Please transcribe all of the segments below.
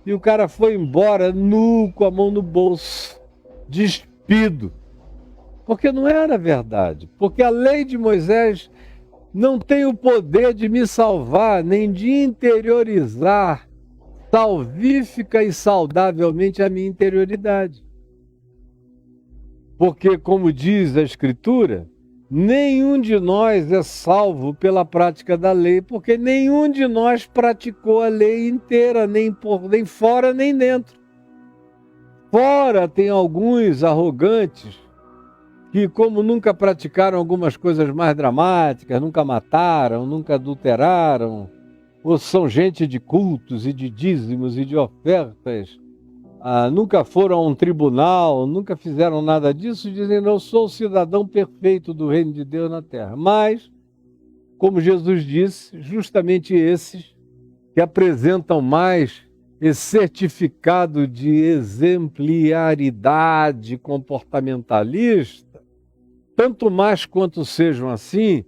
E o cara foi embora nu, com a mão no bolso, despido. Porque não era verdade. Porque a lei de Moisés não tem o poder de me salvar, nem de interiorizar salvífica e saudavelmente a minha interioridade. Porque, como diz a Escritura, nenhum de nós é salvo pela prática da lei, porque nenhum de nós praticou a lei inteira, nem fora nem dentro. Fora tem alguns arrogantes que, como nunca praticaram algumas coisas mais dramáticas, nunca mataram, nunca adulteraram, ou são gente de cultos e de dízimos e de ofertas, nunca foram a um tribunal, nunca fizeram nada disso, dizem: não sou o cidadão perfeito do reino de Deus na terra. Mas, como Jesus disse, justamente esses que apresentam mais esse certificado de exemplaridade comportamentalista, tanto mais quanto sejam assim,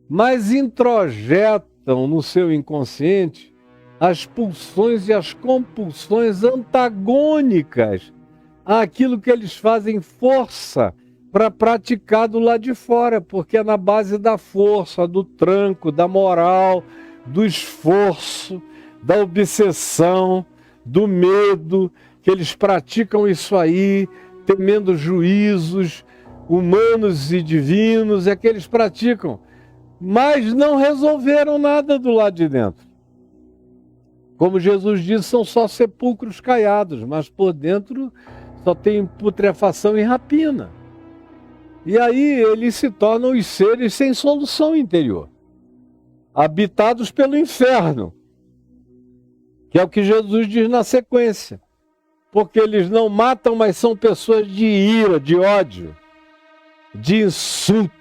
mais introjetam no seu inconsciente as pulsões e as compulsões antagônicas àquilo que eles fazem força para praticar do lado de fora, porque é na base da força, do tranco, da moral, do esforço, da obsessão, do medo, que eles praticam isso aí, temendo juízos humanos e divinos, é que eles praticam, mas não resolveram nada do lado de dentro. Como Jesus disse, são só sepulcros caiados, mas por dentro só tem putrefação e rapina. E aí eles se tornam os seres sem solução interior, habitados pelo inferno, que é o que Jesus diz na sequência. Porque eles não matam, mas são pessoas de ira, de ódio, de insulto,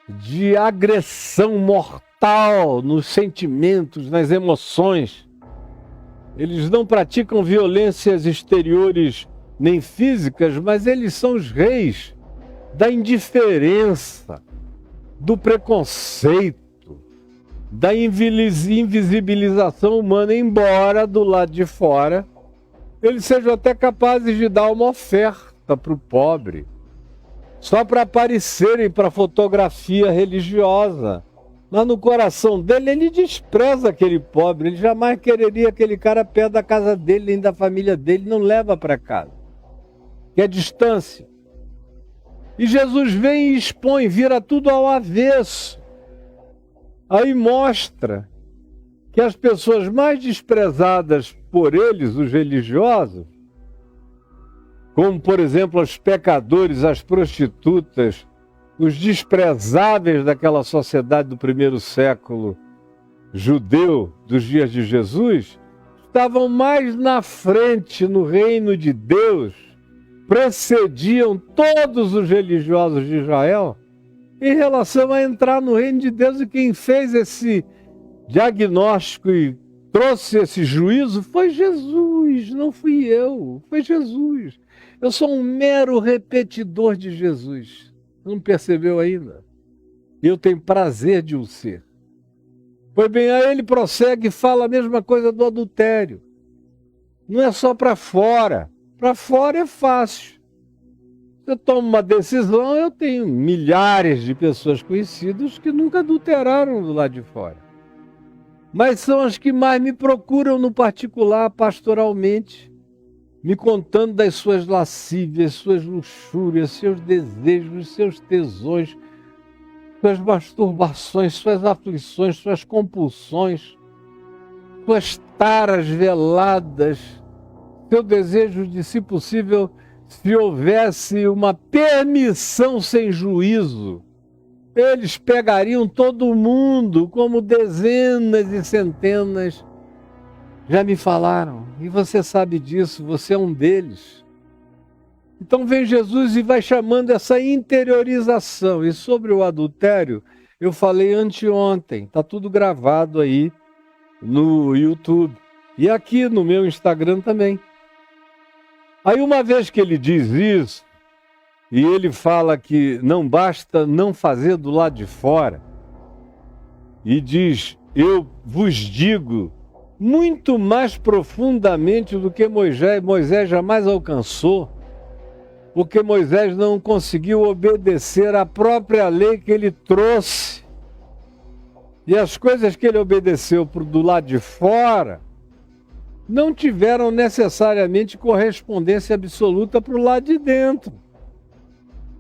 de agressão mortal nos sentimentos, nas emoções. Eles não praticam violências exteriores nem físicas, mas eles são os reis da indiferença, do preconceito, da invisibilização humana, embora do lado de fora eles sejam até capazes de dar uma oferta para o pobre, só para aparecerem para fotografia religiosa. Mas no coração dele, ele despreza aquele pobre, ele jamais quereria aquele cara perto da casa dele, nem da família dele, não leva para casa, que é distância. E Jesus vem e expõe, vira tudo ao avesso. Aí mostra que as pessoas mais desprezadas por eles, os religiosos, como, por exemplo, os pecadores, as prostitutas, os desprezáveis daquela sociedade do primeiro século judeu, dos dias de Jesus, estavam mais na frente no reino de Deus, precediam todos os religiosos de Israel em relação a entrar no reino de Deus. E quem fez esse diagnóstico e trouxe esse juízo foi Jesus, não fui eu, foi Jesus. Eu sou um mero repetidor de Jesus. Não percebeu ainda? Eu tenho prazer de o ser. Pois bem, aí ele prossegue e fala a mesma coisa do adultério. Não é só para fora é fácil. Você toma uma decisão, eu tenho milhares de pessoas conhecidas que nunca adulteraram do lado de fora. Mas são as que mais me procuram no particular, pastoralmente, me contando das suas lascívias, suas luxúrias, seus desejos, seus tesões, suas masturbações, suas aflições, suas compulsões, suas taras veladas, seu desejo de, se possível, se houvesse uma permissão sem juízo, eles pegariam todo mundo, como dezenas e centenas já me falaram. E você sabe disso, você é um deles. Então vem Jesus e vai chamando essa interiorização. E sobre o adultério, eu falei anteontem, está tudo gravado aí no YouTube. E aqui no meu Instagram também. Aí uma vez que ele diz isso, e ele fala que não basta não fazer do lado de fora, e diz: eu vos digo, muito mais profundamente do que Moisés jamais alcançou, porque Moisés não conseguiu obedecer à própria lei que ele trouxe. E as coisas que ele obedeceu do lado de fora não tiveram necessariamente correspondência absoluta para o lado de dentro.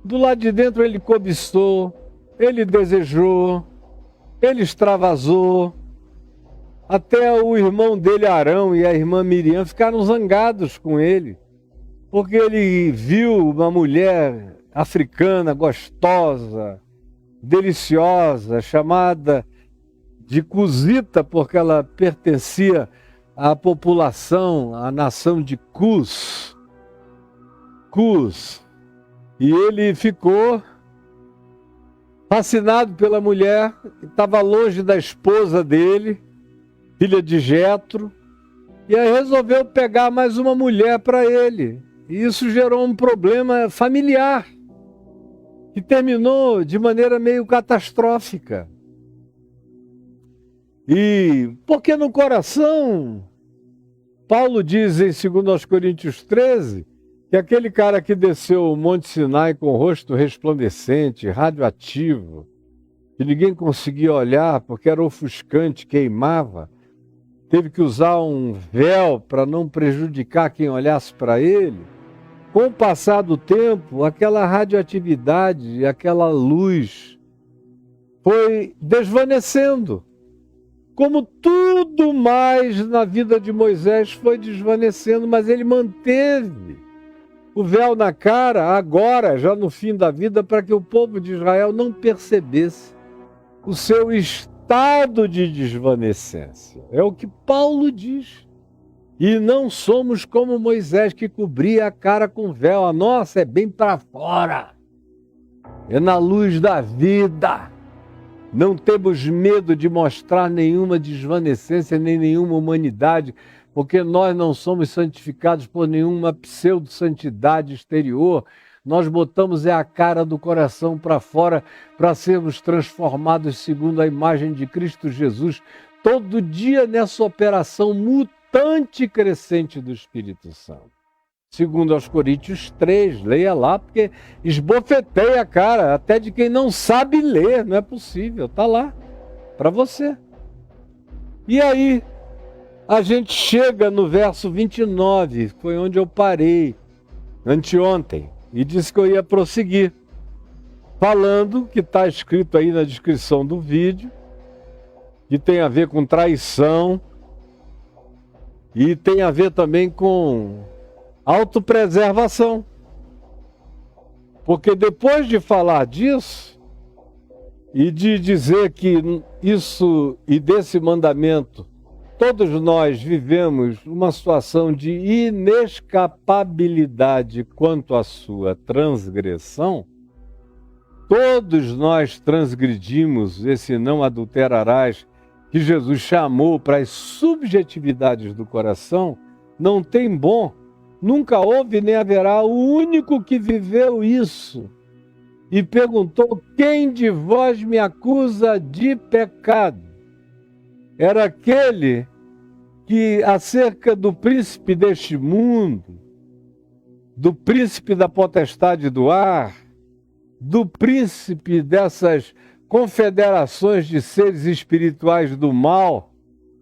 Do lado de dentro ele cobiçou, ele desejou, ele extravasou. Até o irmão dele, Arão, e a irmã Miriam ficaram zangados com ele, porque ele viu uma mulher africana gostosa, deliciosa, chamada de Cusita, porque ela pertencia à população, à nação de Cus. E ele ficou fascinado pela mulher, estava longe da esposa dele, filha de Jetro, e aí resolveu pegar mais uma mulher para ele. E isso gerou um problema familiar, que terminou de maneira meio catastrófica. E porque no coração, Paulo diz em 2 Coríntios 13, que aquele cara que desceu o Monte Sinai com o rosto resplandecente, radioativo, que ninguém conseguia olhar porque era ofuscante, queimava, teve que usar um véu para não prejudicar quem olhasse para ele. Com o passar do tempo, aquela radioatividade, aquela luz foi desvanecendo. Como tudo mais na vida de Moisés foi desvanecendo, mas ele manteve o véu na cara agora, já no fim da vida, para que o povo de Israel não percebesse o seu estado de desvanecência. É o que Paulo diz. E não somos como Moisés, que cobria a cara com véu. A nossa é bem para fora. É na luz da vida. Não temos medo de mostrar nenhuma desvanecência, nem nenhuma humanidade, porque nós não somos santificados por nenhuma pseudo-santidade exterior. Nós botamos a cara do coração para fora para sermos transformados segundo a imagem de Cristo Jesus, todo dia nessa operação mutante e crescente do Espírito Santo. Segundo aos Coríntios 3, leia lá, porque esbofeteia a cara até de quem não sabe ler, não é possível, está lá, para você. E aí, a gente chega no verso 29, foi onde eu parei, anteontem, e disse que eu ia prosseguir, falando, que está escrito aí na descrição do vídeo, que tem a ver com traição, e tem a ver também com autopreservação. Porque depois de falar disso, e de dizer que isso e desse mandamento, todos nós vivemos uma situação de inescapabilidade quanto à sua transgressão, todos nós transgredimos esse não adulterarás que Jesus chamou para as subjetividades do coração. Não tem bom, nunca houve nem haverá. O único que viveu isso e perguntou: quem de vós me acusa de pecado? Era aquele que, acerca do príncipe deste mundo, do príncipe da potestade do ar, do príncipe dessas confederações de seres espirituais do mal,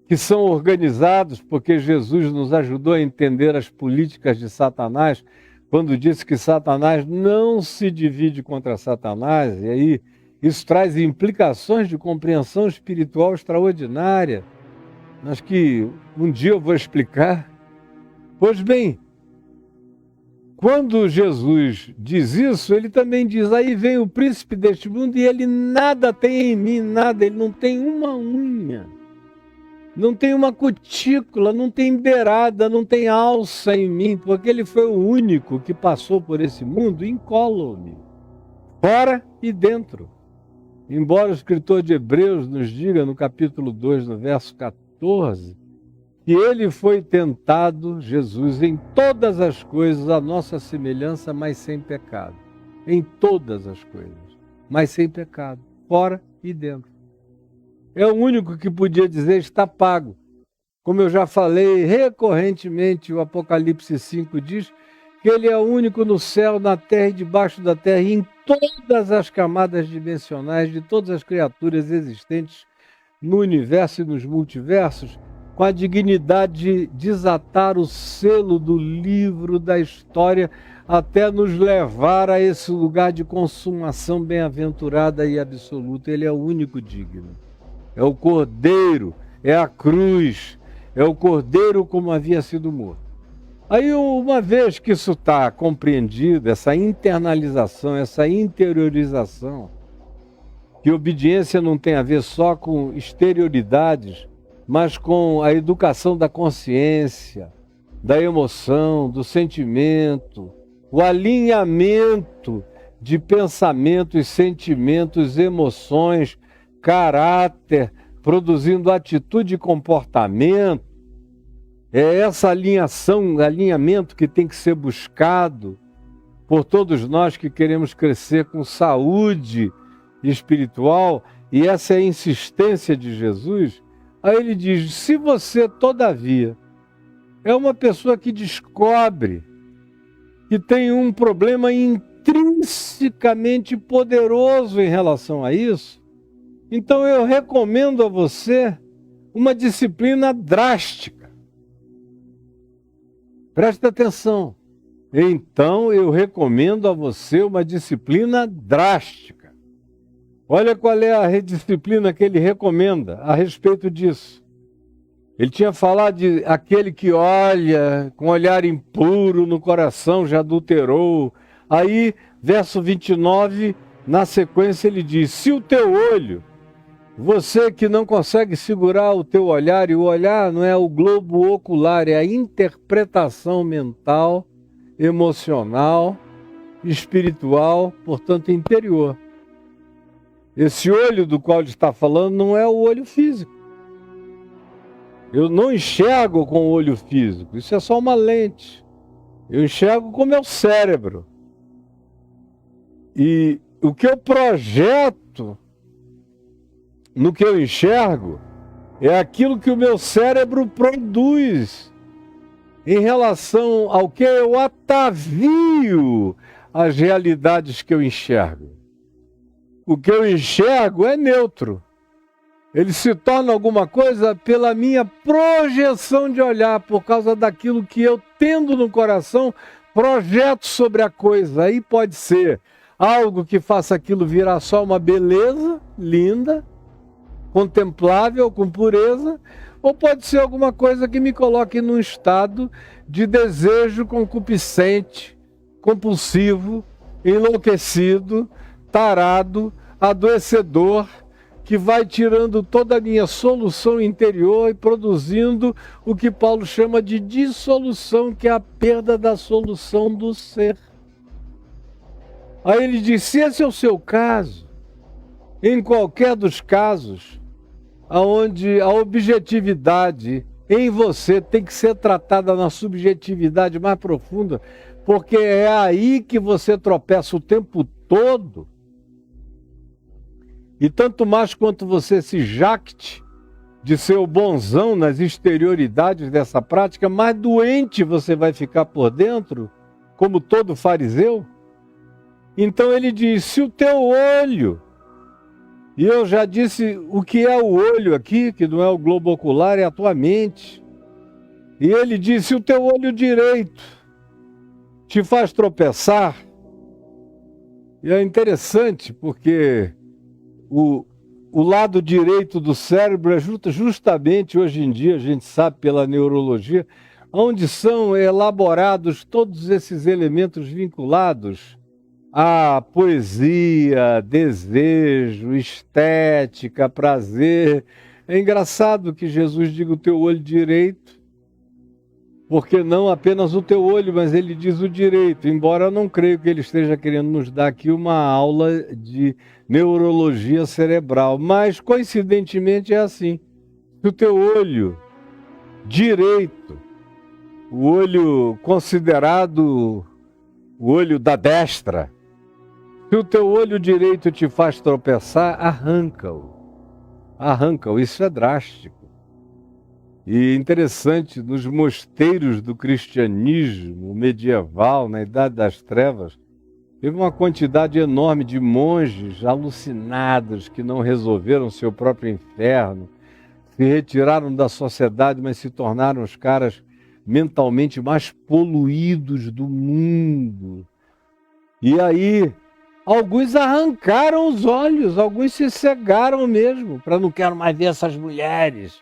que são organizados, porque Jesus nos ajudou a entender as políticas de Satanás, quando disse que Satanás não se divide contra Satanás, e aí isso traz implicações de compreensão espiritual extraordinária, mas que um dia eu vou explicar. Pois bem, quando Jesus diz isso, ele também diz: aí vem o príncipe deste mundo e ele nada tem em mim, nada, ele não tem uma unha, não tem uma cutícula, não tem beirada, não tem alça em mim, porque ele foi o único que passou por esse mundo incólume, fora e dentro. Embora o escritor de Hebreus nos diga no capítulo 2, no verso 14, que ele foi tentado, Jesus, em todas as coisas, a nossa semelhança, mas sem pecado. Em todas as coisas, mas sem pecado, fora e dentro. É o único que podia dizer: está pago. Como eu já falei recorrentemente, o Apocalipse 5 diz que ele é o único no céu, na terra e debaixo da terra, e em todas as camadas dimensionais de todas as criaturas existentes no universo e nos multiversos, com a dignidade de desatar o selo do livro da história até nos levar a esse lugar de consumação bem-aventurada e absoluta. Ele é o único digno. É o Cordeiro, é a cruz, é o Cordeiro como havia sido morto. Aí, uma vez que isso está compreendido, essa internalização, essa interiorização, que obediência não tem a ver só com exterioridades, mas com a educação da consciência, da emoção, do sentimento, o alinhamento de pensamentos, sentimentos, emoções, caráter, produzindo atitude e comportamento. É essa alinhamento que tem que ser buscado por todos nós que queremos crescer com saúde espiritual, e essa é a insistência de Jesus. Aí ele diz: se você, todavia, é uma pessoa que descobre que tem um problema intrinsecamente poderoso em relação a isso, então eu recomendo a você uma disciplina drástica. Presta atenção. Então eu recomendo a você uma disciplina drástica. Olha qual é a disciplina que ele recomenda a respeito disso. Ele tinha falado de aquele que olha com olhar impuro no coração, já adulterou. Aí, verso 29, na sequência ele diz: se o teu olho, você que não consegue segurar o teu olhar, e o olhar não é o globo ocular, é a interpretação mental, emocional, espiritual, portanto interior. Esse olho do qual ele está falando não é o olho físico. Eu não enxergo com o olho físico, isso é só uma lente. Eu enxergo com o meu cérebro. E o que eu projeto no que eu enxergo é aquilo que o meu cérebro produz em relação ao que eu atavio as realidades que eu enxergo. O que eu enxergo é neutro. Ele se torna alguma coisa pela minha projeção de olhar, por causa daquilo que eu, tendo no coração, projeto sobre a coisa. Aí pode ser algo que faça aquilo virar só uma beleza linda, contemplável, com pureza, ou pode ser alguma coisa que me coloque num estado de desejo concupiscente, compulsivo, enlouquecido, tarado, adoecedor, que vai tirando toda a minha solução interior e produzindo o que Paulo chama de dissolução, que é a perda da solução do ser. Aí ele diz: se esse é o seu caso, em qualquer dos casos, onde a objetividade em você tem que ser tratada na subjetividade mais profunda, porque é aí que você tropeça o tempo todo. E tanto mais quanto você se jacte de ser o bonzão nas exterioridades dessa prática, mais doente você vai ficar por dentro, como todo fariseu. Então ele diz: se o teu olho, e eu já disse o que é o olho aqui, que não é o globo ocular, é a tua mente. E ele diz: se o teu olho direito te faz tropeçar. E é interessante porque o lado direito do cérebro é justamente hoje em dia, a gente sabe pela neurologia, onde são elaborados todos esses elementos vinculados à poesia, desejo, estética, prazer. É engraçado que Jesus diga o teu olho direito, porque não apenas o teu olho, mas ele diz o direito, embora eu não creio que ele esteja querendo nos dar aqui uma aula de neurologia cerebral, mas coincidentemente é assim. Se o teu olho direito, o olho considerado o olho da destra, se o teu olho direito te faz tropeçar, arranca-o. Arranca-o, isso é drástico. E interessante, nos mosteiros do cristianismo medieval, na Idade das Trevas, teve uma quantidade enorme de monges alucinados que não resolveram seu próprio inferno, se retiraram da sociedade, mas se tornaram os caras mentalmente mais poluídos do mundo. E aí, alguns arrancaram os olhos, alguns se cegaram mesmo, para não quero mais ver essas mulheres.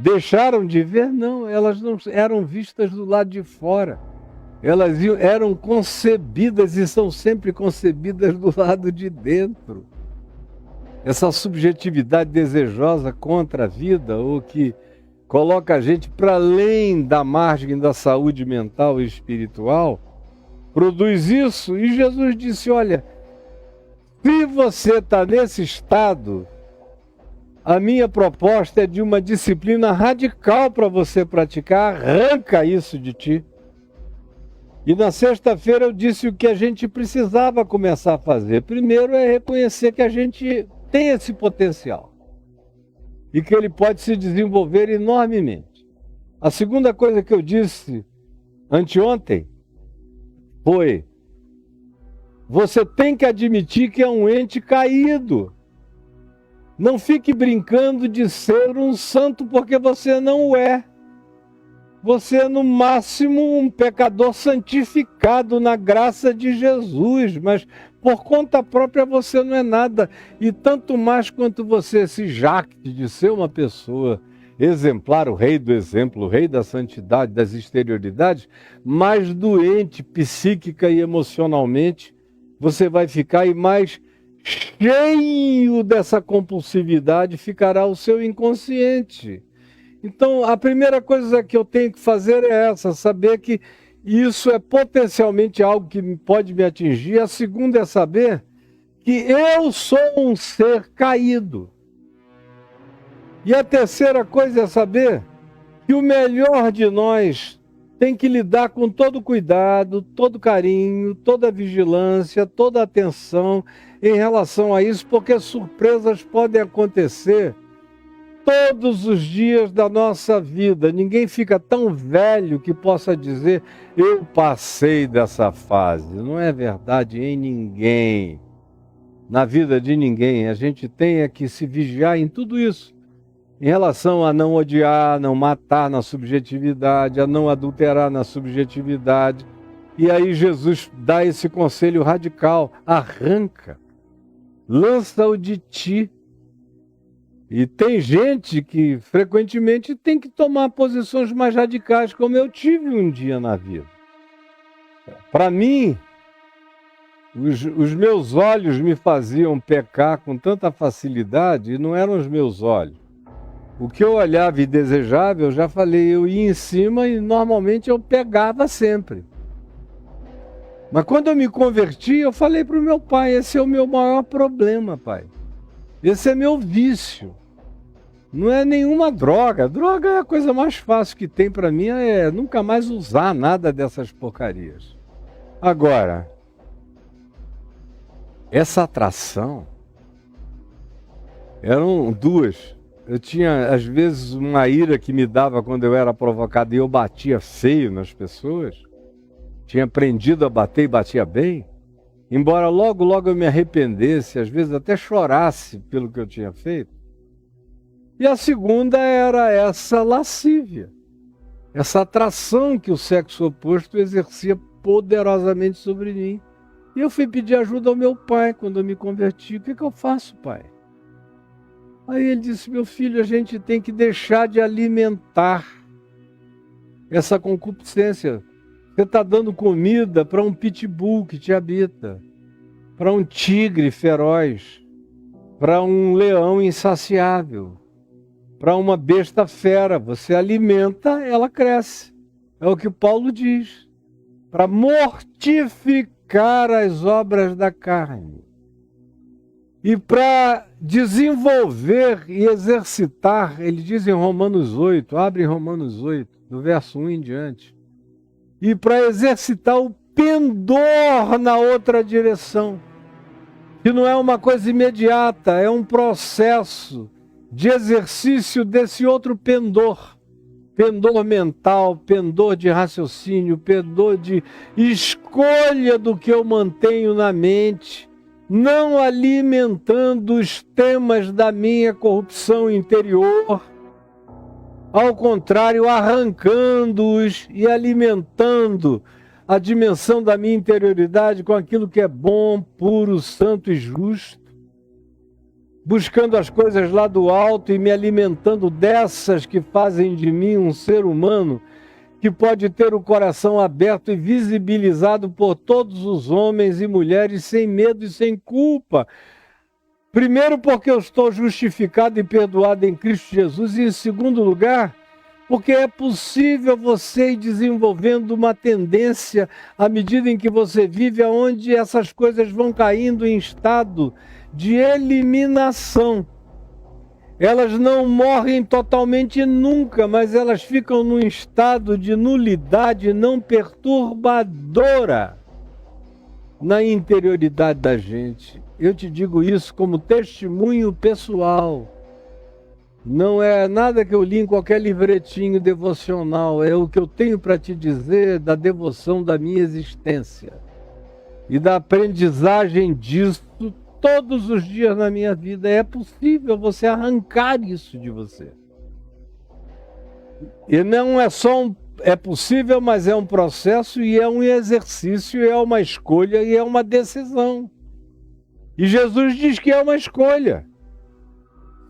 Deixaram de ver? Não, elas não eram vistas do lado de fora. Elas eram concebidas e são sempre concebidas do lado de dentro. Essa subjetividade desejosa contra a vida, ou que coloca a gente para além da margem da saúde mental e espiritual, produz isso. E Jesus disse, olha, se você está nesse estado, a minha proposta é de uma disciplina radical para você praticar, arranca isso de ti. E na sexta-feira eu disse o que a gente precisava começar a fazer. Primeiro é reconhecer que a gente tem esse potencial e que ele pode se desenvolver enormemente. A segunda coisa que eu disse anteontem foi: você tem que admitir que é um ente caído. Não fique brincando de ser um santo, porque você não o é. Você é, no máximo, um pecador santificado na graça de Jesus, mas por conta própria você não é nada. E tanto mais quanto você se jacte de ser uma pessoa exemplar, o rei do exemplo, o rei da santidade, das exterioridades, mais doente psíquica e emocionalmente você vai ficar, e mais cheio dessa compulsividade ficará o seu inconsciente. Então, a primeira coisa que eu tenho que fazer é essa, saber que isso é potencialmente algo que pode me atingir. A segunda é saber que eu sou um ser caído. E a terceira coisa é saber que o melhor de nós tem que lidar com todo cuidado, todo carinho, toda vigilância, toda atenção em relação a isso, porque surpresas podem acontecer todos os dias da nossa vida. Ninguém fica tão velho que possa dizer, eu passei dessa fase. Não é verdade em ninguém. Na vida de ninguém. A gente tem que se vigiar em tudo isso. Em relação a não odiar, a não matar na subjetividade, a não adulterar na subjetividade. E aí Jesus dá esse conselho radical: arranca, lança-o de ti. E tem gente que frequentemente tem que tomar posições mais radicais, como eu tive um dia na vida. Para mim, os meus olhos me faziam pecar com tanta facilidade, e não eram os meus olhos. O que eu olhava e desejava, eu já falei, eu ia em cima e normalmente eu pegava sempre. Mas quando eu me converti, eu falei para o meu pai, esse é o meu maior problema, pai. Esse é meu vício. Não é nenhuma droga. Droga é a coisa mais fácil que tem para mim, é nunca mais usar nada dessas porcarias. Agora, essa atração, eram duas. Eu tinha, às vezes, uma ira que me dava quando eu era provocado e eu batia feio nas pessoas. Tinha aprendido a bater e batia bem. Embora logo, logo eu me arrependesse, às vezes até chorasse pelo que eu tinha feito. E a segunda era essa lascívia. Essa atração que o sexo oposto exercia poderosamente sobre mim. E eu fui pedir ajuda ao meu pai quando eu me converti. O que eu faço, pai? Aí ele disse, meu filho, a gente tem que deixar de alimentar essa concupiscência. Você está dando comida para um pitbull que te habita, para um tigre feroz, para um leão insaciável, para uma besta fera. Você alimenta, ela cresce. É o que Paulo diz. Para mortificar as obras da carne. E para desenvolver e exercitar, ele diz em Romanos 8, abre em Romanos 8, do verso 1 em diante, e para exercitar o pendor na outra direção, que não é uma coisa imediata, é um processo de exercício desse outro pendor, pendor mental, pendor de raciocínio, pendor de escolha do que eu mantenho na mente, não alimentando os temas da minha corrupção interior, ao contrário, arrancando-os e alimentando a dimensão da minha interioridade com aquilo que é bom, puro, santo e justo, buscando as coisas lá do alto e me alimentando dessas que fazem de mim um ser humano que pode ter o coração aberto e visibilizado por todos os homens e mulheres sem medo e sem culpa. Primeiro, porque eu estou justificado e perdoado em Cristo Jesus, e em segundo lugar, porque é possível você ir desenvolvendo uma tendência à medida em que você vive, onde essas coisas vão caindo em estado de eliminação. Elas não morrem totalmente nunca, mas elas ficam num estado de nulidade não perturbadora na interioridade da gente. Eu te digo isso como testemunho pessoal. Não é nada que eu li em qualquer livretinho devocional, é o que eu tenho para te dizer da devoção da minha existência e da aprendizagem disso todos os dias na minha vida. É possível você arrancar isso de você. E não é só é possível, mas é um processo e é um exercício, é uma escolha e é uma decisão. E Jesus diz que é uma escolha.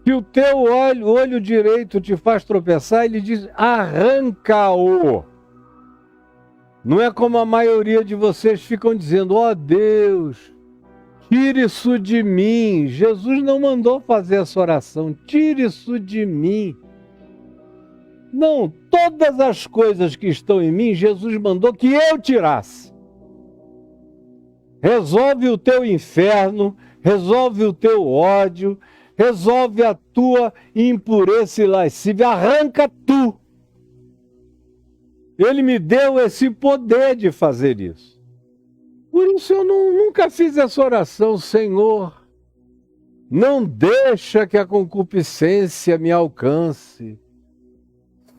Se o teu olho direito te faz tropeçar, ele diz, arranca-o. Não é como a maioria de vocês ficam dizendo, ó Deus, tire isso de mim. Jesus não mandou fazer essa oração, tire isso de mim. Não, todas as coisas que estão em mim, Jesus mandou que eu tirasse. Resolve o teu inferno, resolve o teu ódio, resolve a tua impureza e lascívia, arranca tu. Ele me deu esse poder de fazer isso. Por isso eu nunca fiz essa oração, Senhor, não deixa que a concupiscência me alcance.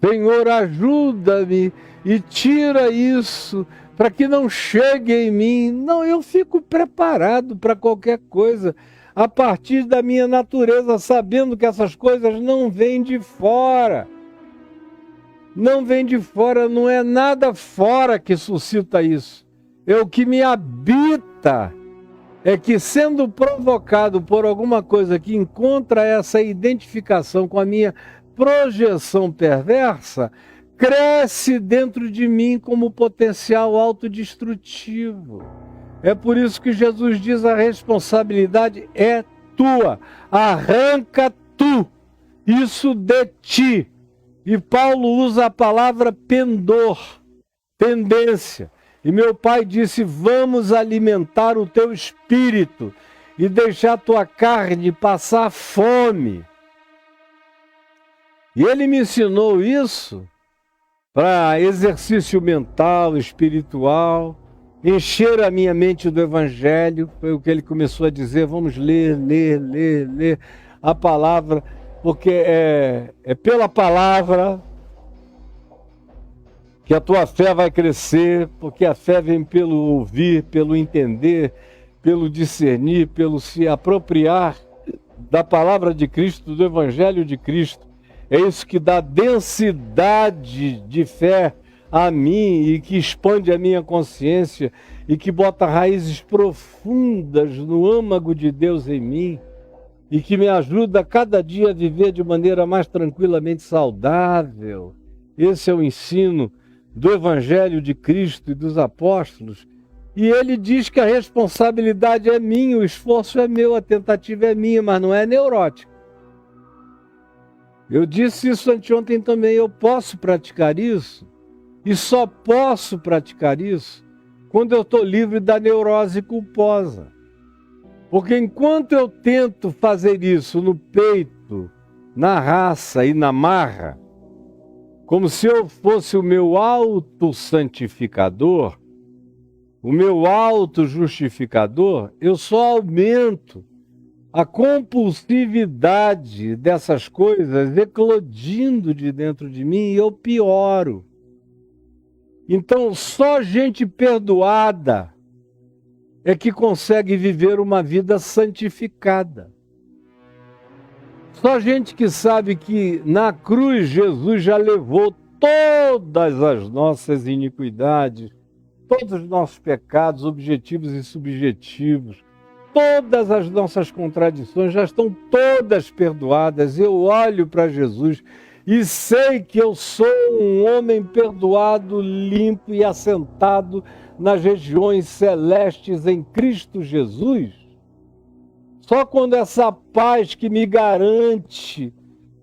Senhor, ajuda-me e tira isso para que não chegue em mim. Não, eu fico preparado para qualquer coisa a partir da minha natureza, sabendo que essas coisas não vêm de fora. Não vem de fora, não é nada fora que suscita isso. É o que me habita. É que, sendo provocado por alguma coisa que encontra essa identificação com a minha projeção perversa, cresce dentro de mim como potencial autodestrutivo. É por isso que Jesus diz: a responsabilidade é tua, arranca tu isso de ti. E Paulo usa a palavra pendor, tendência. E meu pai disse: vamos alimentar o teu espírito e deixar a tua carne passar fome. E ele me ensinou isso para exercício mental, espiritual, encher a minha mente do Evangelho. Foi o que ele começou a dizer: vamos ler a palavra, porque é pela palavra que a tua fé vai crescer, porque a fé vem pelo ouvir, pelo entender, pelo discernir, pelo se apropriar da palavra de Cristo, do Evangelho de Cristo. É isso que dá densidade de fé a mim e que expande a minha consciência e que bota raízes profundas no âmago de Deus em mim e que me ajuda a cada dia a viver de maneira mais tranquilamente saudável. Esse é o ensino do Evangelho de Cristo e dos apóstolos. E ele diz que a responsabilidade é minha, o esforço é meu, a tentativa é minha, mas não é neurótica. Eu disse isso anteontem também, eu posso praticar isso, e só posso praticar isso quando eu estou livre da neurose culposa. Porque enquanto eu tento fazer isso no peito, na raça e na marra, como se eu fosse o meu auto-santificador, o meu auto-justificador, eu só aumento a compulsividade dessas coisas eclodindo de dentro de mim e eu pioro. Então, só gente perdoada é que consegue viver uma vida santificada. Só gente que sabe que na cruz Jesus já levou todas as nossas iniquidades, todos os nossos pecados, objetivos e subjetivos, todas as nossas contradições já estão todas perdoadas. Eu olho para Jesus e sei que eu sou um homem perdoado, limpo e assentado nas regiões celestes em Cristo Jesus. Só quando essa paz que me garante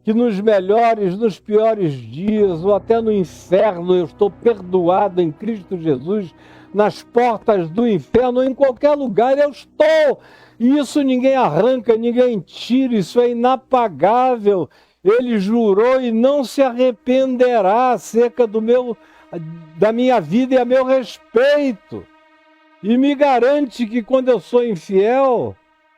que nos melhores, nos piores dias, ou até no inferno, eu estou perdoado em Cristo Jesus, nas portas do inferno, ou em qualquer lugar eu estou. E isso ninguém arranca, ninguém tira, isso é inapagável. Ele jurou e não se arrependerá acerca da minha vida e a meu respeito. E me garante que quando eu sou infiel,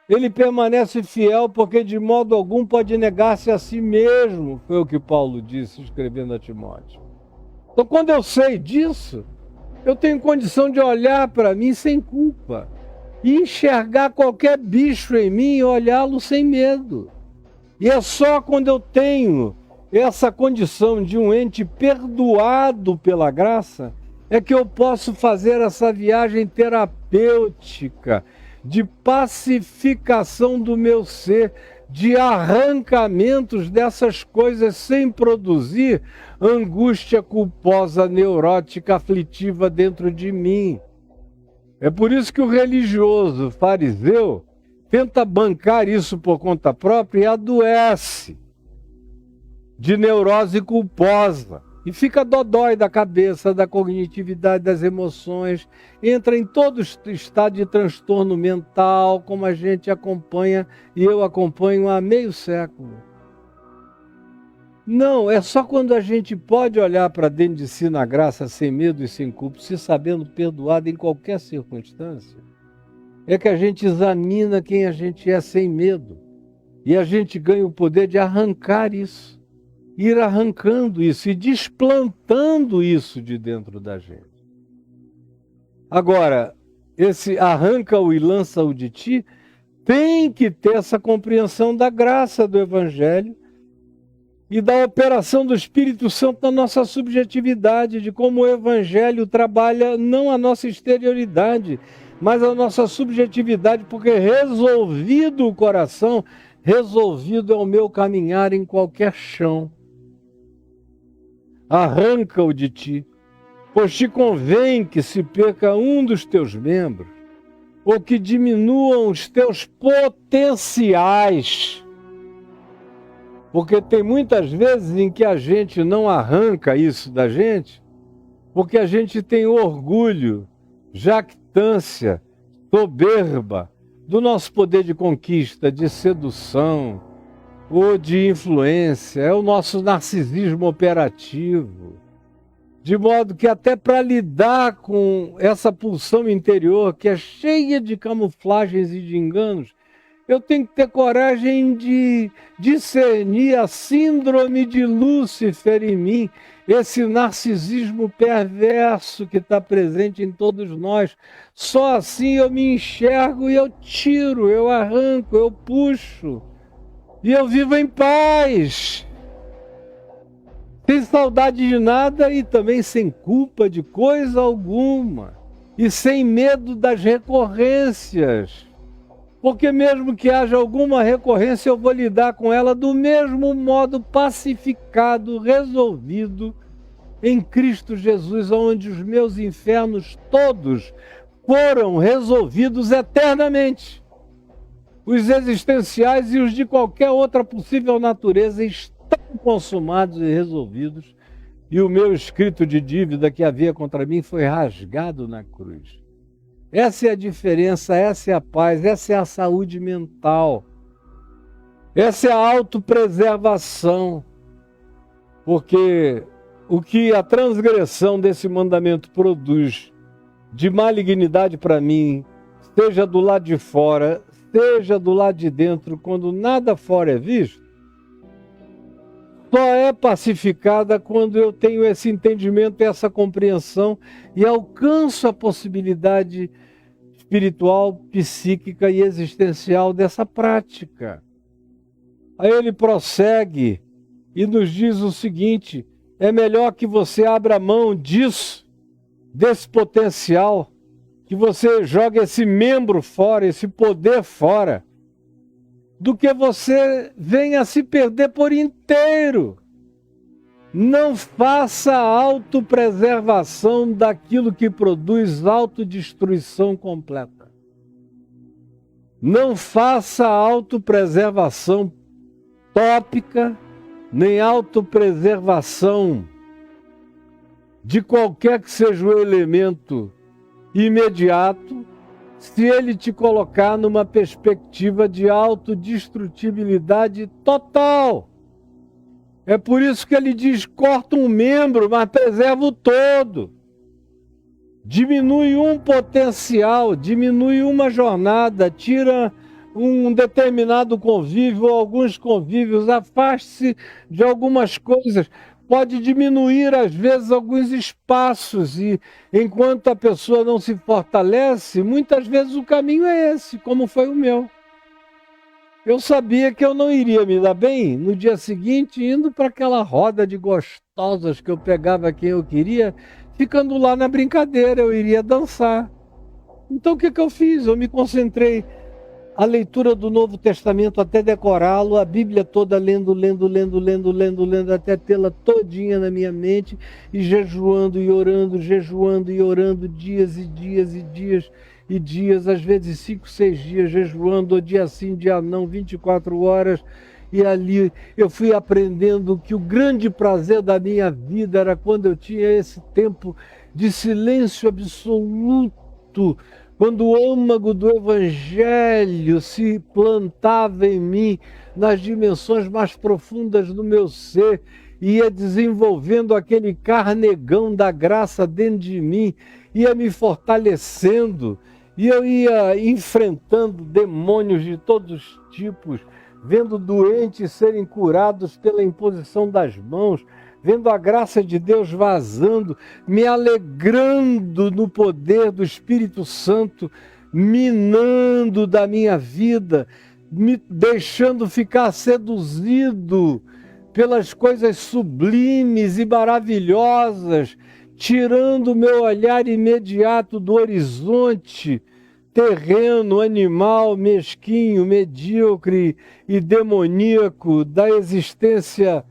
ele permanece fiel, porque de modo algum pode negar-se a si mesmo, foi o que Paulo disse, escrevendo a Timóteo. Então, quando eu sei disso, eu tenho condição de olhar para mim sem culpa e enxergar qualquer bicho em mim e olhá-lo sem medo. E é só quando eu tenho essa condição de um ente perdoado pela graça é que eu posso fazer essa viagem terapêutica de pacificação do meu ser, de arrancamentos dessas coisas sem produzir angústia culposa, neurótica, aflitiva dentro de mim. É por isso que o religioso fariseu tenta bancar isso por conta própria e adoece de neurose culposa. E fica dodói da cabeça, da cognitividade, das emoções, entra em todo estado de transtorno mental, como a gente acompanha, e eu acompanho há meio século. Não, é só quando a gente pode olhar para dentro de si na graça, sem medo e sem culpa, se sabendo perdoado em qualquer circunstância, é que a gente examina quem a gente é sem medo. E a gente ganha o poder de arrancar isso. Ir arrancando isso e desplantando isso de dentro da gente. Agora, esse arranca-o e lança-o de ti, tem que ter essa compreensão da graça do Evangelho e da operação do Espírito Santo na nossa subjetividade, de como o Evangelho trabalha não a nossa exterioridade, mas a nossa subjetividade, porque resolvido o coração, resolvido é o meu caminhar em qualquer chão. Arranca-o de ti, pois te convém que se perca um dos teus membros, ou que diminuam os teus potenciais. Porque tem muitas vezes em que a gente não arranca isso da gente, porque a gente tem orgulho, jactância, soberba do nosso poder de conquista, de sedução, ou de influência, é o nosso narcisismo operativo. De modo que até para lidar com essa pulsão interior, que é cheia de camuflagens e de enganos, eu tenho que ter coragem de discernir a síndrome de Lúcifer em mim, esse narcisismo perverso que está presente em todos nós. Só assim eu me enxergo e eu tiro, eu arranco, eu puxo. E eu vivo em paz, sem saudade de nada e também sem culpa de coisa alguma. E sem medo das recorrências. Porque mesmo que haja alguma recorrência, eu vou lidar com ela do mesmo modo pacificado, resolvido em Cristo Jesus, onde os meus infernos todos foram resolvidos eternamente. Os existenciais e os de qualquer outra possível natureza estão consumados e resolvidos, e o meu escrito de dívida que havia contra mim foi rasgado na cruz. Essa é a diferença, essa é a paz, essa é a saúde mental, essa é a autopreservação, porque o que a transgressão desse mandamento produz de malignidade para mim, seja do lado de fora, esteja do lado de dentro, quando nada fora é visto, só é pacificada quando eu tenho esse entendimento, essa compreensão e alcanço a possibilidade espiritual, psíquica e existencial dessa prática. Aí ele prossegue e nos diz o seguinte: é melhor que você abra mão disso, desse potencial, que você jogue esse membro fora, esse poder fora, do que você venha se perder por inteiro. Não faça autopreservação daquilo que produz autodestruição completa. Não faça autopreservação tópica, nem autopreservação de qualquer que seja o elemento imediato, se ele te colocar numa perspectiva de autodestrutibilidade total. É por isso que ele diz: corta um membro, mas preserva o todo. Diminui um potencial, diminui uma jornada, tira um determinado convívio ou alguns convívios, afaste-se de algumas coisas. Pode diminuir, às vezes, alguns espaços, e enquanto a pessoa não se fortalece, muitas vezes o caminho é esse, como foi o meu. Eu sabia que eu não iria me dar bem no dia seguinte, indo para aquela roda de gostosas que eu pegava quem eu queria, ficando lá na brincadeira, eu iria dançar. Então o que eu fiz? Eu me concentrei a leitura do Novo Testamento até decorá-lo, a Bíblia toda lendo, até tê-la todinha na minha mente, e jejuando e orando, dias e dias e dias e dias, às vezes 5, 6 dias jejuando, dia sim, dia não, 24 horas, e ali eu fui aprendendo que o grande prazer da minha vida era quando eu tinha esse tempo de silêncio absoluto, quando o âmago do Evangelho se plantava em mim, nas dimensões mais profundas do meu ser, e ia desenvolvendo aquele carnegão da graça dentro de mim, ia me fortalecendo, e eu ia enfrentando demônios de todos os tipos, vendo doentes serem curados pela imposição das mãos, vendo a graça de Deus vazando, me alegrando no poder do Espírito Santo, minando da minha vida, me deixando ficar seduzido pelas coisas sublimes e maravilhosas, tirando o meu olhar imediato do horizonte terreno, animal, mesquinho, medíocre e demoníaco da existência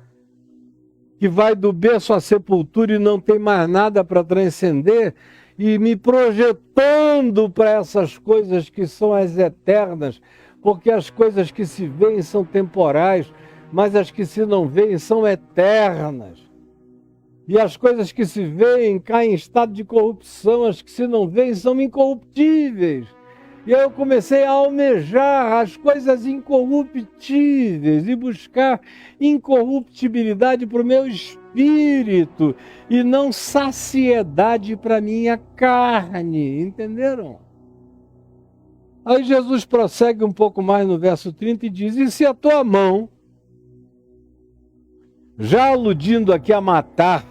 que vai do berço à sepultura e não tem mais nada para transcender, e me projetando para essas coisas que são as eternas, porque as coisas que se veem são temporais, mas as que se não veem são eternas. E as coisas que se veem caem em estado de corrupção, as que se não veem são incorruptíveis. E aí eu comecei a almejar as coisas incorruptíveis e buscar incorruptibilidade para o meu espírito e não saciedade para a minha carne, entenderam? Aí Jesus prossegue um pouco mais no verso 30 e diz: e se a tua mão, já aludindo aqui a matar,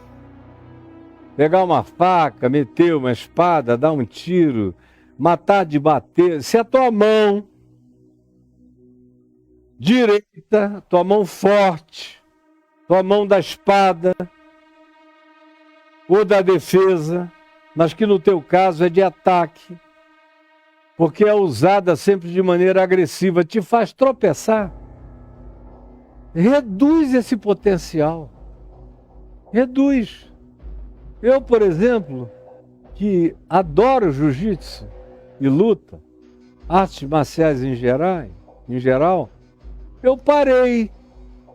pegar uma faca, meter uma espada, dar um tiro, matar de bater, se a tua mão direita, tua mão forte, tua mão da espada ou da defesa, mas que no teu caso é de ataque, porque é usada sempre de maneira agressiva, te faz tropeçar, reduz esse potencial, reduz. Eu, por exemplo, que adoro jiu-jitsu e luta, artes marciais em geral, eu parei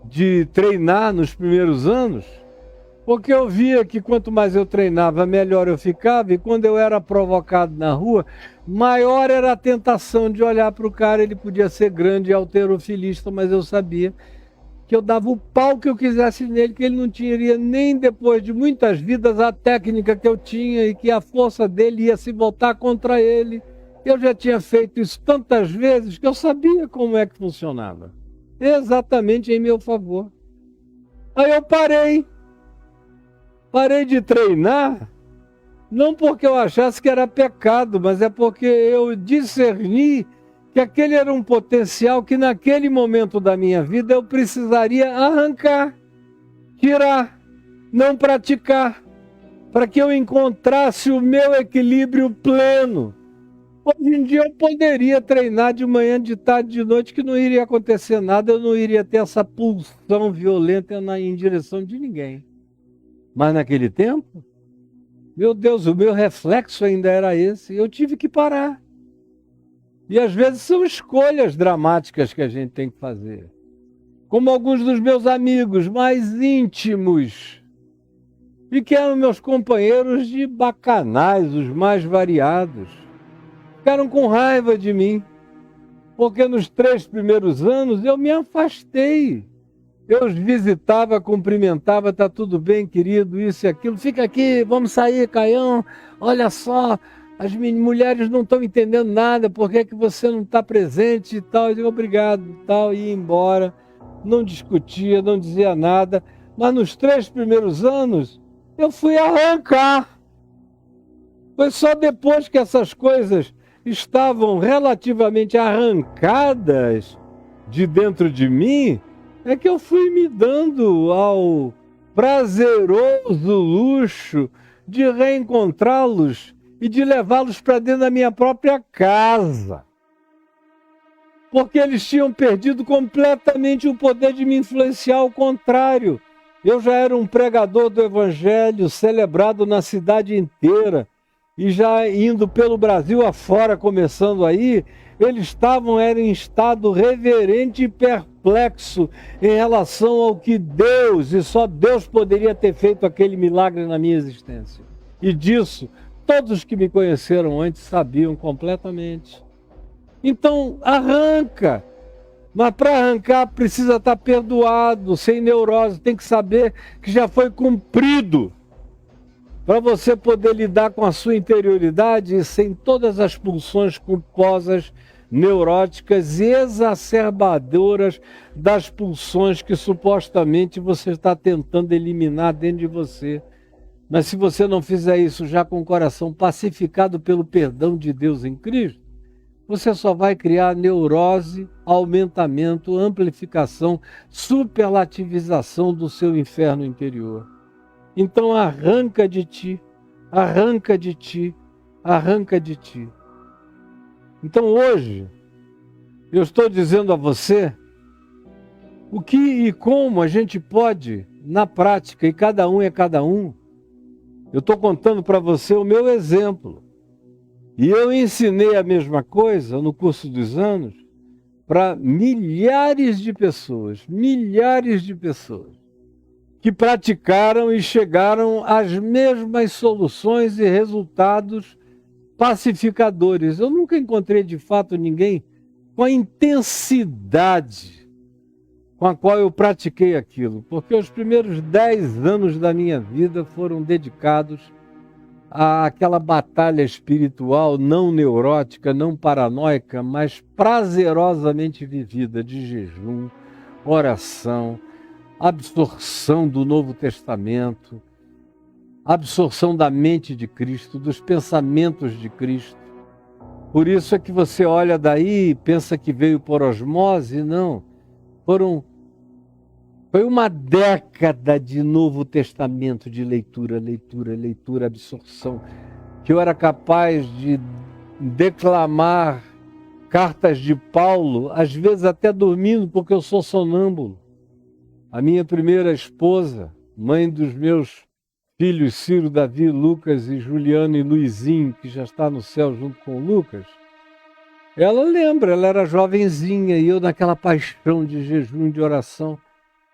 de treinar nos primeiros anos, porque eu via que quanto mais eu treinava, melhor eu ficava, e quando eu era provocado na rua, maior era a tentação de olhar para o cara. Ele podia ser grande e halterofilista, mas eu sabia que eu dava o pau que eu quisesse nele, que ele não tinha nem depois de muitas vidas a técnica que eu tinha, e que a força dele ia se voltar contra ele. Eu já tinha feito isso tantas vezes que eu sabia como é que funcionava. Exatamente em meu favor. Aí eu parei. Parei de treinar, não porque eu achasse que era pecado, mas é porque eu discerni que aquele era um potencial que naquele momento da minha vida eu precisaria arrancar, tirar, não praticar, para que eu encontrasse o meu equilíbrio pleno. Hoje em dia eu poderia treinar de manhã, de tarde, de noite, que não iria acontecer nada, eu não iria ter essa pulsão violenta em direção de ninguém. Mas naquele tempo, meu Deus, o meu reflexo ainda era esse. Eu tive que parar. E às vezes são escolhas dramáticas que a gente tem que fazer. Como alguns dos meus amigos mais íntimos, e que eram meus companheiros de bacanais, os mais variados, ficaram com raiva de mim, porque nos 3 primeiros anos eu me afastei. Eu os visitava, cumprimentava, tá tudo bem, querido, isso e aquilo. Fica aqui, vamos sair, Caião. Olha só, as mulheres não estão entendendo nada, por que você não está presente e tal. Eu digo, obrigado e tal, ia embora. Não discutia, não dizia nada. Mas nos 3 primeiros anos, eu fui arrancar. Foi só depois que essas coisas estavam relativamente arrancadas de dentro de mim, é que eu fui me dando ao prazeroso luxo de reencontrá-los e de levá-los para dentro da minha própria casa. Porque eles tinham perdido completamente o poder de me influenciar ao contrário. Eu já era um pregador do Evangelho, celebrado na cidade inteira, e já indo pelo Brasil afora, começando aí, eles eram em estado reverente e perplexo em relação ao que Deus, e só Deus poderia ter feito aquele milagre na minha existência. E disso, todos que me conheceram antes sabiam completamente. Então, arranca. Mas para arrancar precisa estar perdoado, sem neurose, tem que saber que já foi cumprido. Para você poder lidar com a sua interioridade sem todas as pulsões culposas, neuróticas e exacerbadoras das pulsões que supostamente você está tentando eliminar dentro de você. Mas se você não fizer isso já com o coração pacificado pelo perdão de Deus em Cristo, você só vai criar neurose, aumentamento, amplificação, superlativização do seu inferno interior. Então arranca de ti, arranca de ti, arranca de ti. Então hoje, eu estou dizendo a você o que e como a gente pode, na prática, e cada um é cada um. Eu estou contando para você o meu exemplo. E eu ensinei a mesma coisa no curso dos anos para milhares de pessoas que praticaram e chegaram às mesmas soluções e resultados pacificadores. Eu nunca encontrei de fato ninguém com a intensidade com a qual eu pratiquei aquilo, porque os primeiros 10 anos da minha vida foram dedicados àquela batalha espiritual não neurótica, não paranoica, mas prazerosamente vivida de jejum, oração, absorção do Novo Testamento, absorção da mente de Cristo, dos pensamentos de Cristo. Por isso é que você olha daí e pensa que veio por osmose, não. Foi uma década de Novo Testamento, de leitura, absorção, que eu era capaz de declamar cartas de Paulo, às vezes até dormindo, porque eu sou sonâmbulo. A minha primeira esposa, mãe dos meus filhos Ciro, Davi, Lucas e Juliano e Luizinho, que já está no céu junto com o Lucas, ela lembra, ela era jovenzinha e eu naquela paixão de jejum, de oração,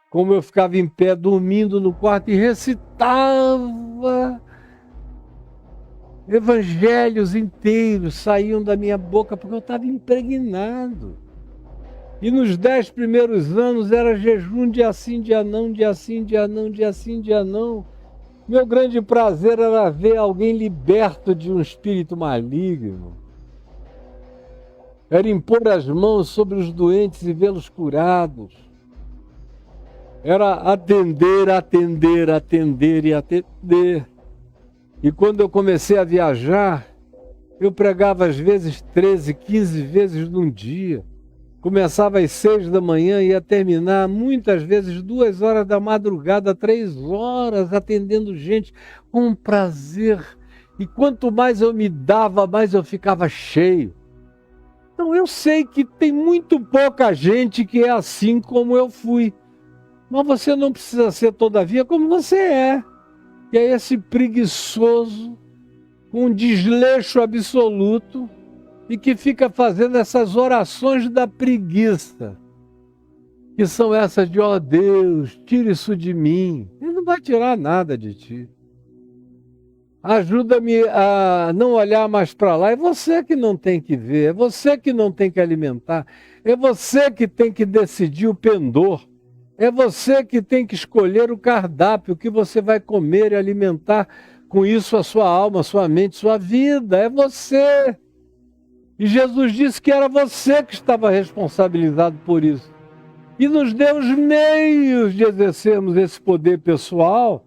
como eu ficava em pé dormindo no quarto e recitava evangelhos inteiros, saíam da minha boca porque eu estava impregnado. E nos 10 primeiros anos era jejum dia sim, dia não, dia sim, dia não, dia sim, dia não. Meu grande prazer era ver alguém liberto de um espírito maligno. era impor as mãos sobre os doentes e vê-los curados. Era atender, atender, atender e atender. E quando eu comecei a viajar, eu pregava às vezes 13, 15 vezes num dia. Começava às 6 da manhã e ia terminar muitas vezes 2 horas da madrugada, 3 horas, atendendo gente com prazer. E quanto mais eu me dava, mais eu ficava cheio. Então eu sei que tem muito pouca gente que é assim como eu fui. Mas você não precisa ser, todavia, como você é. E é esse preguiçoso, com um desleixo absoluto, e que fica fazendo essas orações da preguiça, que são essas de, ó Deus, tira isso de mim. Ele não vai tirar nada de ti. Ajuda-me a não olhar mais para lá. É você que não tem que ver, é você que não tem que alimentar, é você que tem que decidir o pendor, é você que tem que escolher o cardápio, o que você vai comer e alimentar com isso a sua alma, a sua mente, a sua vida. É você. E Jesus disse que era você que estava responsabilizado por isso. E nos deu os meios de exercermos esse poder pessoal,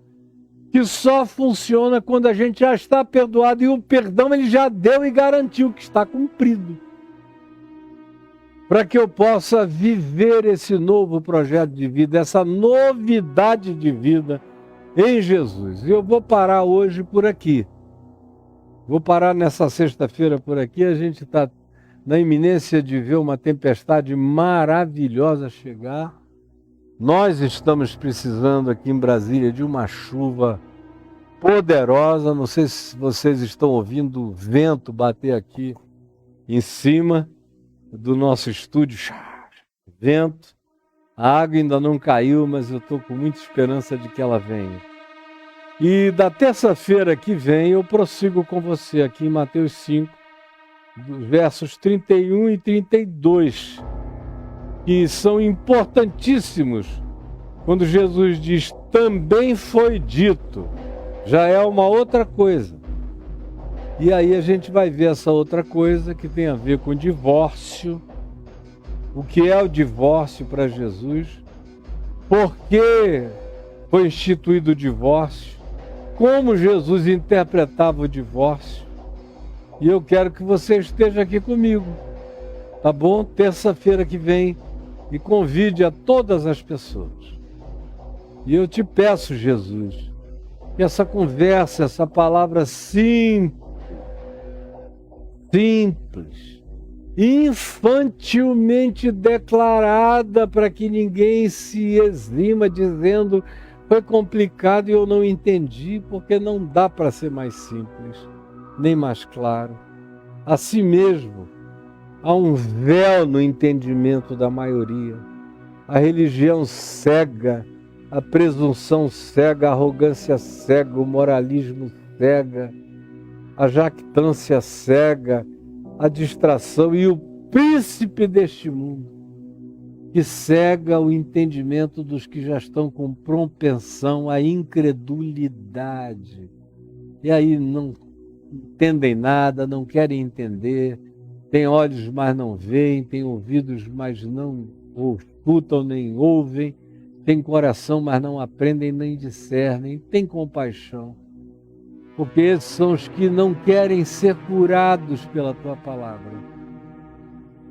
que só funciona quando a gente já está perdoado, e o perdão ele já deu e garantiu que está cumprido. Para que eu possa viver esse novo projeto de vida, essa novidade de vida em Jesus. E eu vou parar hoje por aqui. Vou parar nessa sexta-feira por aqui. A gente está na iminência de ver uma tempestade maravilhosa chegar. Nós estamos precisando aqui em Brasília de uma chuva poderosa. Não sei se vocês estão ouvindo o vento bater aqui em cima do nosso estúdio. Vento. A água ainda não caiu, mas eu estou com muita esperança de que ela venha. E da terça-feira que vem eu prossigo com você aqui em Mateus 5, versos 31 e 32, que são importantíssimos. Quando Jesus diz, também foi dito, já é uma outra coisa. E aí a gente vai ver essa outra coisa que tem a ver com divórcio. O que é o divórcio para Jesus? Por que foi instituído o divórcio? Como Jesus interpretava o divórcio? E eu quero que você esteja aqui comigo, tá bom? Terça-feira que vem, e convide a todas as pessoas. E eu te peço, Jesus, que essa conversa, essa palavra simples, infantilmente declarada, para que ninguém se exima dizendo foi complicado e eu não entendi, porque não dá para ser mais simples, nem mais claro. Assim mesmo, há um véu no entendimento da maioria. A religião cega, a presunção cega, a arrogância cega, o moralismo cega, a jactância cega, a distração e o príncipe deste mundo, que cega o entendimento dos que já estão com propensão à incredulidade. E aí não entendem nada, não querem entender, têm olhos, mas não veem, têm ouvidos, mas não escutam nem ouvem, têm coração, mas não aprendem nem discernem, têm compaixão. Porque esses são os que não querem ser curados pela tua palavra.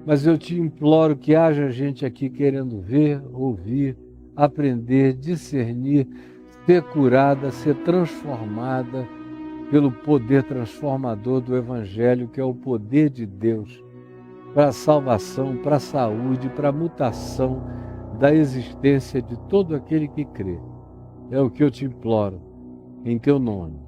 Mas eu te imploro que haja gente aqui querendo ver, ouvir, aprender, discernir, ser curada, ser transformada pelo poder transformador do Evangelho, que é o poder de Deus para a salvação, para a saúde, para a mutação da existência de todo aquele que crê. É o que eu te imploro, em teu nome.